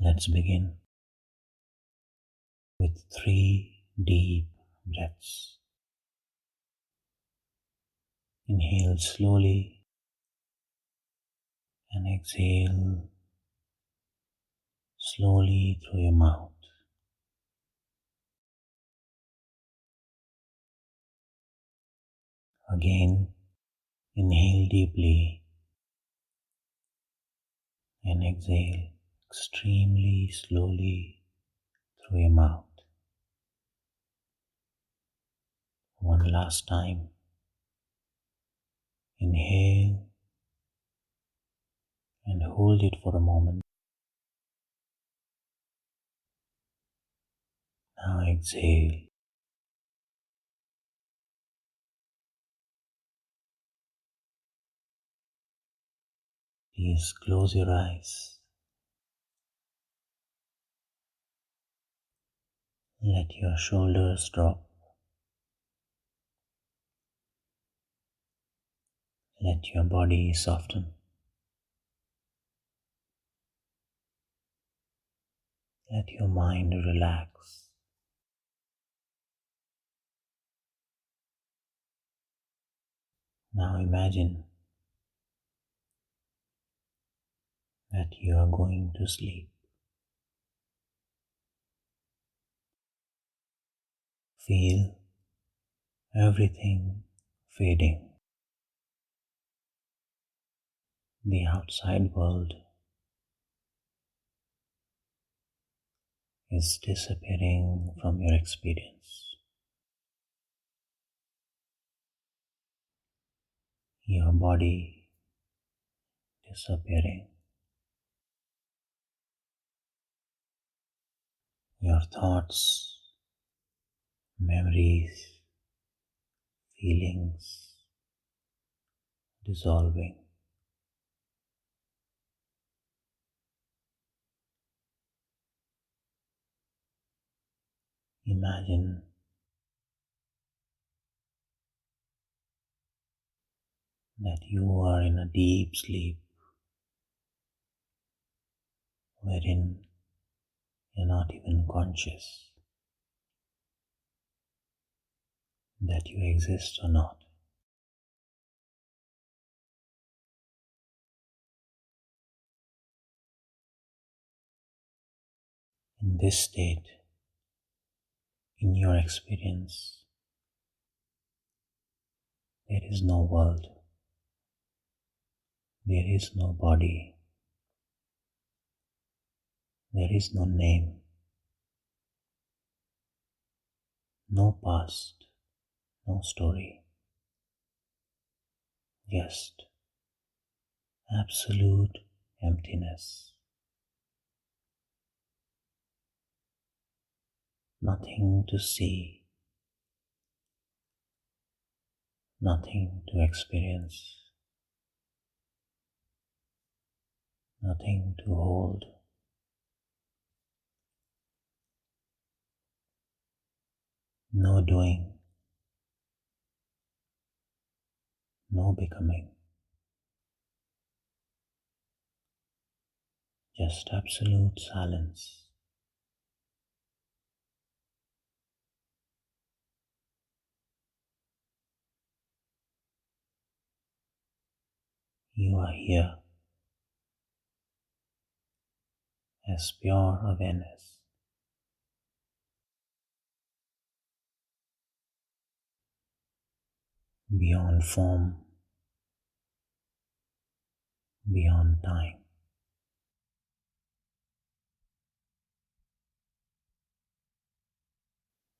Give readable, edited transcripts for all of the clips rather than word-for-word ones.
Let's begin with 3 deep breaths. Inhale slowly and exhale slowly through your mouth. Again, inhale deeply and exhale extremely slowly through your mouth. One last time. Inhale and hold it for a moment. Now exhale. Please close your eyes. Let your shoulders drop. Let your body soften. Let your mind relax. Now imagine that you are going to sleep. Feel everything fading. The outside world is disappearing from your experience. Your body disappearing. Your thoughts, memories, feelings dissolving. Imagine that you are in a deep sleep wherein you're not even conscious that you exist or not. In this state, in your experience, there is no world, there is no body, there is no name, no past, no story, just absolute emptiness. Nothing to see, nothing to experience, nothing to hold. No doing, no becoming, just absolute silence. You are here as pure awareness, beyond form, beyond time.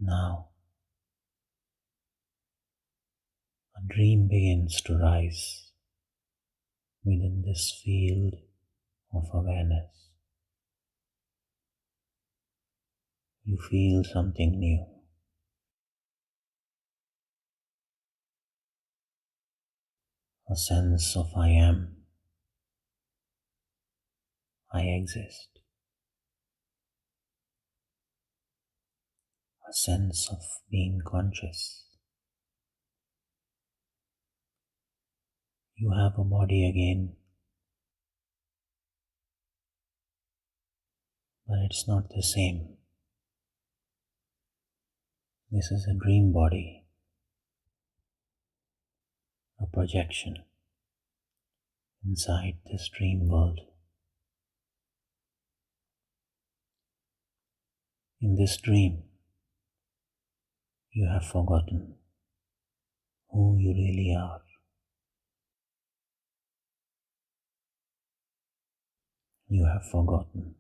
Now, a dream begins to rise within this field of awareness. You feel something new. A sense of I am, I exist. A sense of being conscious. You have a body again. But it's not the same. This is a dream body, a projection inside this dream world. In this dream, you have forgotten who you really are. You have forgotten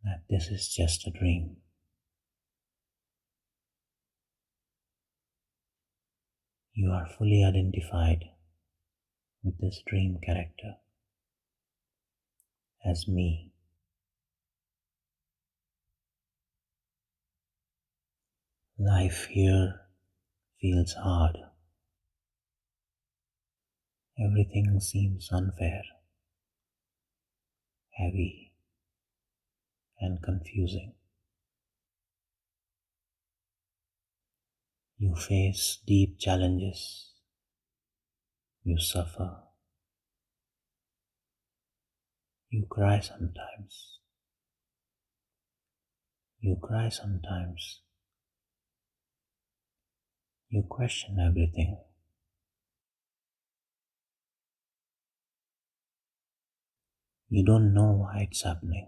that this is just a dream. You are fully identified with this dream character as me. Life here feels hard. Everything seems unfair, heavy, and confusing. You face deep challenges. You suffer. You cry sometimes. You cry sometimes. You question everything. You don't know why it's happening.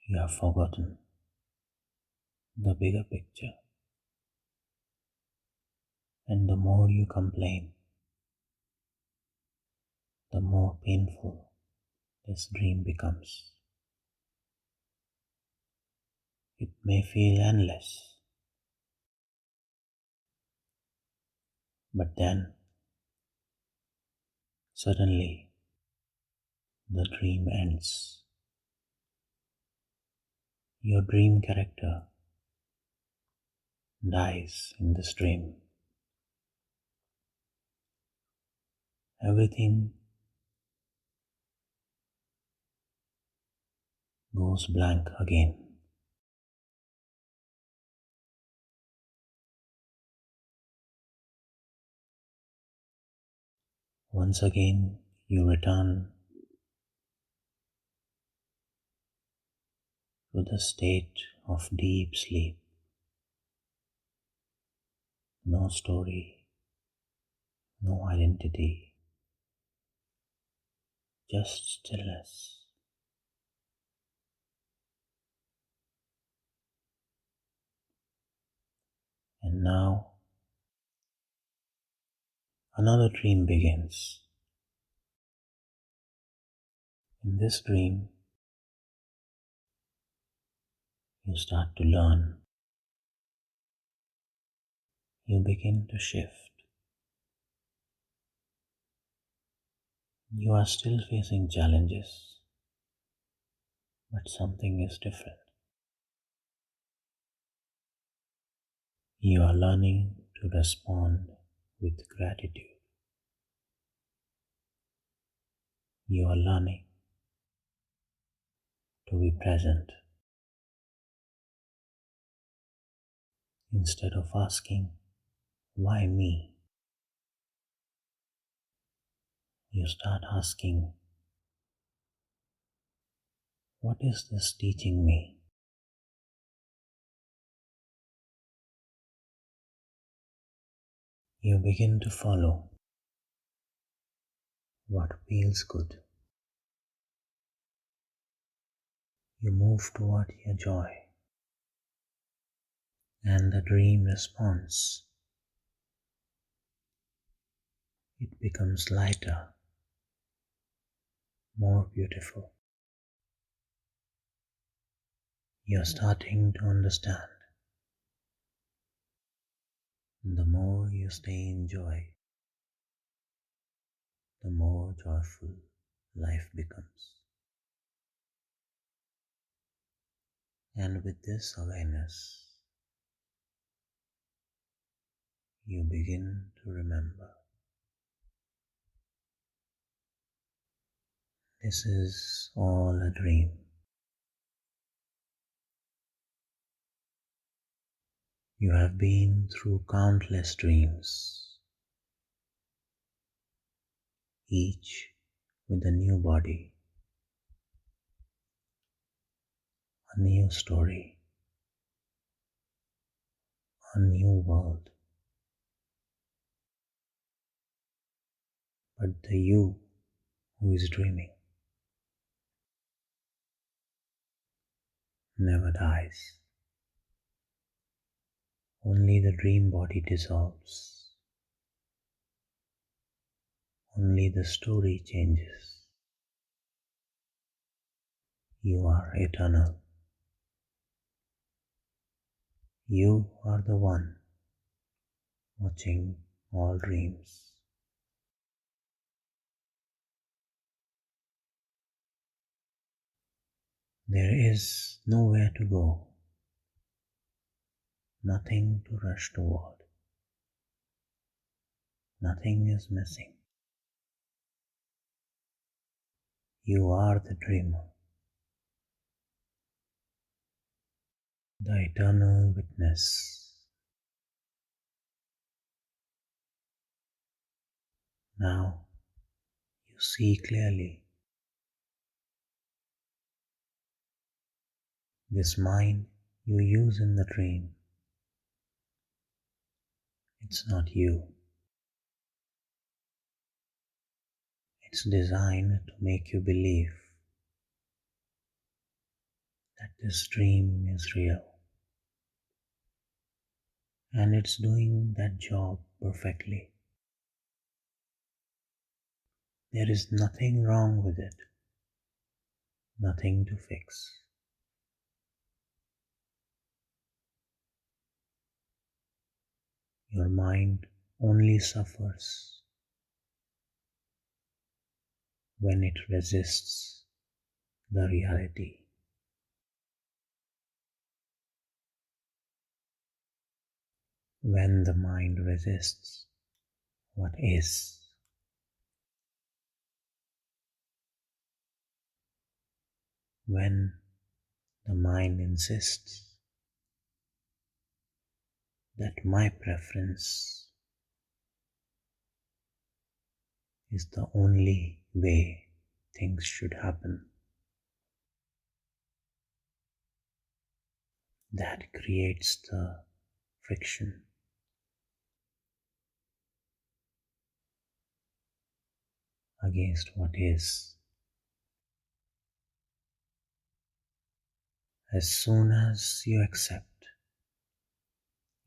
You have forgotten the bigger picture. And the more you complain, the more painful this dream becomes. It may feel endless, but then suddenly the dream ends. Your dream character dies in this dream. Everything goes blank again. Once again, you return to the state of deep sleep. No story, no identity, just stillness. And now another dream begins. In this dream, you start to learn. You begin to shift. You are still facing challenges, but something is different. You are learning to respond with gratitude. You are learning to be present. Instead of asking, why me? You start asking, what is this teaching me? You begin to follow what feels good. You move toward your joy, and the dream responds. It becomes lighter, more beautiful. You're starting to understand. The more you stay in joy, the more joyful life becomes. And with this awareness, you begin to remember. This is all a dream. You have been through countless dreams, each with a new body, a new story, a new world. But the you who is dreaming never dies. Only the dream body dissolves. Only the story changes. You are eternal. You are the one watching all dreams. There is nowhere to go, nothing to rush toward, nothing is missing. You are the dreamer, the eternal witness. Now you see clearly. This mind you use in the dream, it's not you. It's designed to make you believe that this dream is real. And it's doing that job perfectly. There is nothing wrong with it, nothing to fix. Your mind only suffers when it resists the reality. When the mind resists what is, when the mind insists that my preference is the only way things should happen, that creates the friction. Against what is. As soon as you accept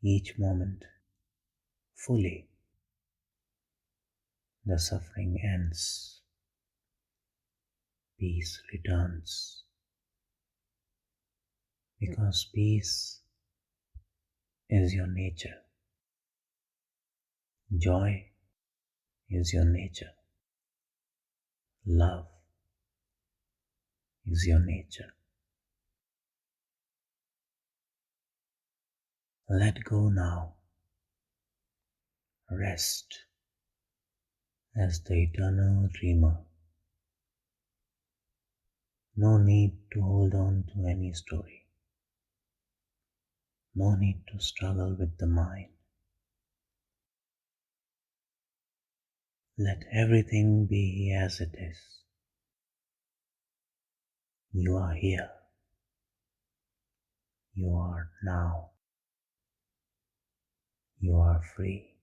each moment fully, the suffering ends, peace returns, because peace is your nature, joy is your nature, love is your nature. Let go now, rest as the eternal dreamer. No need to hold on to any story, no need to struggle with the mind. Let everything be as it is. You are here. You are now. You are free.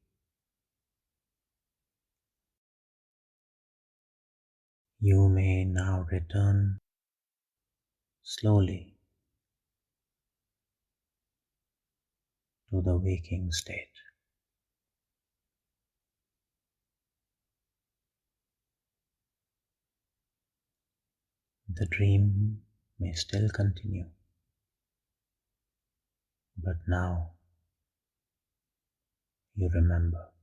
You may now return slowly to the waking state. The dream may still continue, but now you remember.